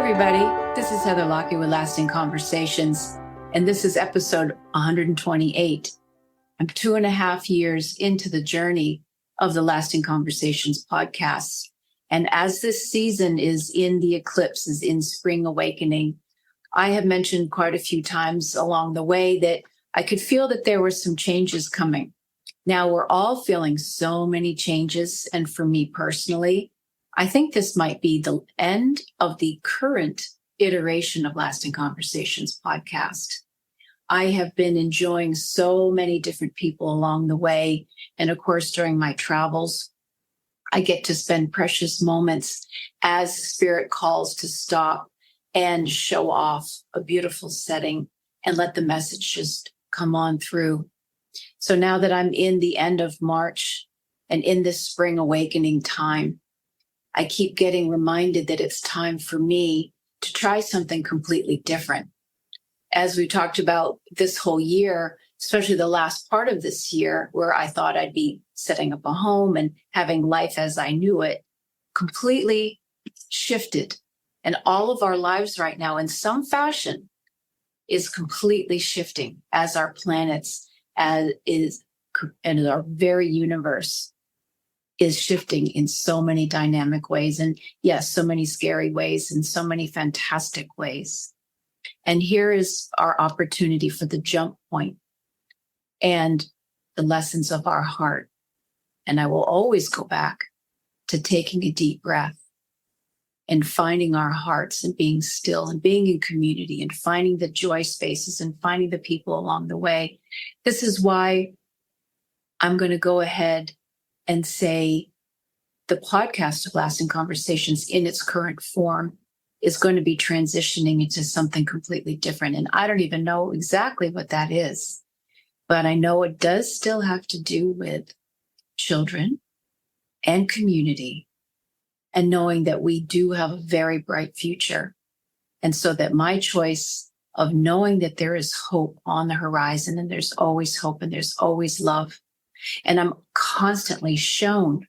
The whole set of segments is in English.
everybody. This is Heather Lockett with Lasting Conversations, and this is episode 128. I'm 2.5 years into the journey of the Lasting Conversations podcast. And as this season is in the eclipse, is in spring awakening, I have mentioned quite a few times along the way that I could feel that there were some changes coming. Now we're all feeling so many changes. And for me personally, I think this might be the end of the current iteration of Lasting Conversations podcast. I have been enjoying so many different people along the way. And of course, during my travels, I get to spend precious moments as Spirit calls to stop and show off a beautiful setting and let the message just come on through. So now that I'm in the end of March and in this spring awakening time, I keep getting reminded that it's time for me to try something completely different. As we talked about this whole year, especially the last part of this year, where I thought I'd be setting up a home and having life as I knew it, completely shifted. And all of our lives right now, in some fashion, is completely shifting as our planets and our very universe is shifting in so many dynamic ways. And yes, so many scary ways and so many fantastic ways. And here is our opportunity for the jump point and the lessons of our heart. And I will always go back to taking a deep breath and finding our hearts and being still and being in community and finding the joy spaces and finding the people along the way. This is why I'm going to go ahead and say the podcast of Lasting Conversations in its current form is going to be transitioning into something completely different. And I don't even know exactly what that is, but I know it does still have to do with children and community and knowing that we do have a very bright future. And so that my choice of knowing that there is hope on the horizon and there's always hope and there's always love. And I'm constantly shown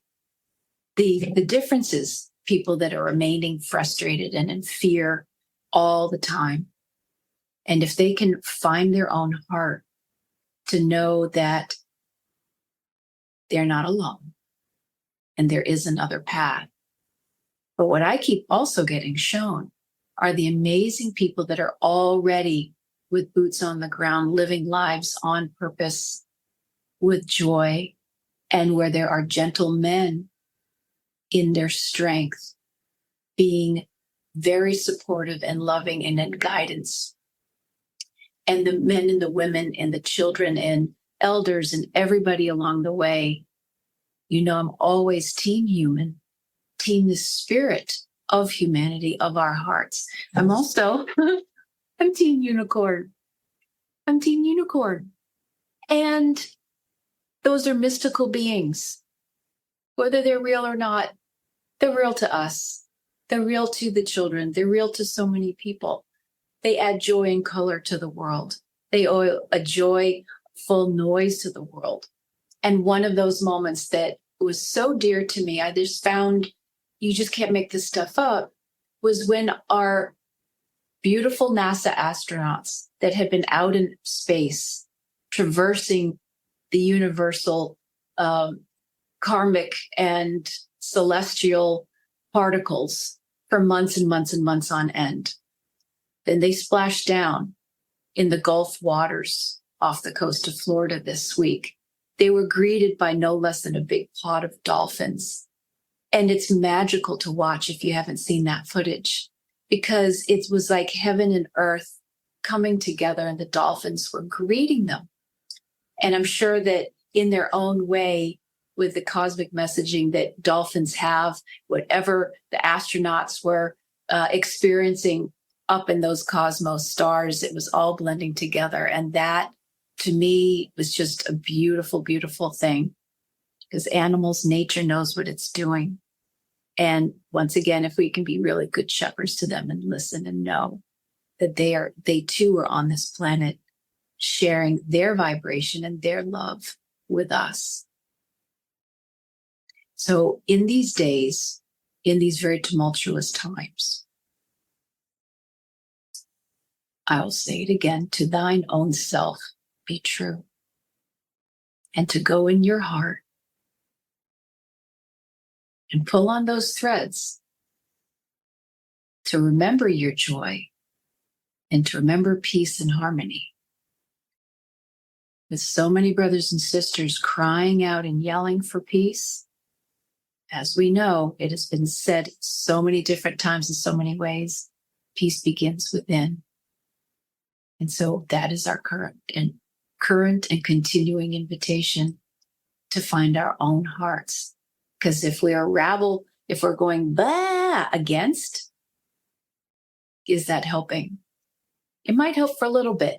the differences, people that are remaining frustrated and in fear all the time. And if they can find their own heart to know that they're not alone and there is another path. But what I keep also getting shown are the amazing people that are already with boots on the ground, living lives on purpose, with joy, and where there are gentle men in their strength, being very supportive and loving and in guidance. And the men and the women and the children and elders and everybody along the way, you know, I'm always team human, team the spirit of humanity, of our hearts. I'm also, I'm team unicorn. I'm team unicorn. And those are mystical beings. Whether they're real or not, they're real to us. They're real to the children. They're real to so many people. They add joy and color to the world. They add a joyful noise to the world. And one of those moments that was so dear to me, I just found, you just can't make this stuff up, was when our beautiful NASA astronauts that had been out in space, traversing the universal karmic and celestial particles for months and months and months on end. Then they splashed down in the Gulf waters off the coast of Florida this week. They were greeted by no less than a big pod of dolphins. And it's magical to watch if you haven't seen that footage, because it was like heaven and earth coming together and the dolphins were greeting them. And I'm sure that in their own way, with the cosmic messaging that dolphins have, whatever the astronauts were experiencing up in those cosmos stars, it was all blending together. And that, to me, was just a beautiful, beautiful thing, because animals, nature knows what it's doing. And once again, if we can be really good shepherds to them and listen and know that they too are on this planet sharing their vibration and their love with us. So in these days, in these very tumultuous times, I will say it again, to thine own self be true. And to go in your heart and pull on those threads to remember your joy and to remember peace and harmony. With so many brothers and sisters crying out and yelling for peace, as we know, it has been said so many different times in so many ways, peace begins within. And so that is our current and continuing invitation to find our own hearts. Because if we're going bah against, is that helping? It might help for a little bit.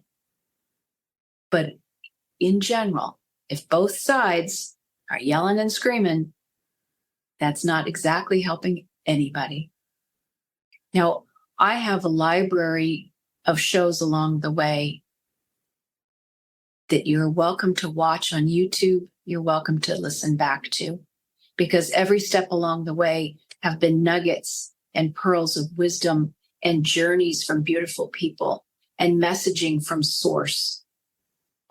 But in general, if both sides are yelling and screaming, that's not exactly helping anybody. Now, I have a library of shows along the way that you're welcome to watch on YouTube. You're welcome to listen back to, because every step along the way have been nuggets and pearls of wisdom and journeys from beautiful people and messaging from source,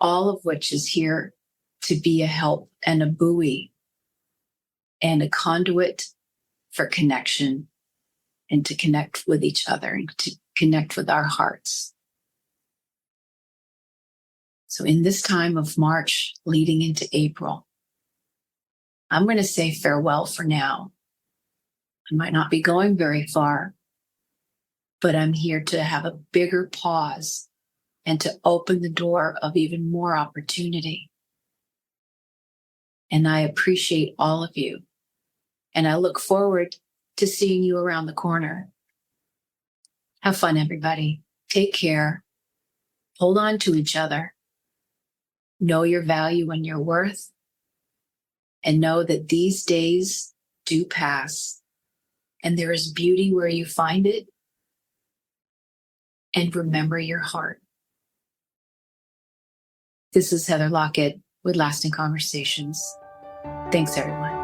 all of which is here to be a help and a buoy and a conduit for connection and to connect with each other and to connect with our hearts. So in this time of March leading into April, I'm going to say farewell for now. I might not be going very far, but I'm here to have a bigger pause and to open the door of even more opportunity. And I appreciate all of you. And I look forward to seeing you around the corner. Have fun, everybody. Take care. Hold on to each other. Know your value and your worth. And know that these days do pass. And there is beauty where you find it. And remember your heart. This is Heather Lockett with Lasting Conversations. Thanks, everyone.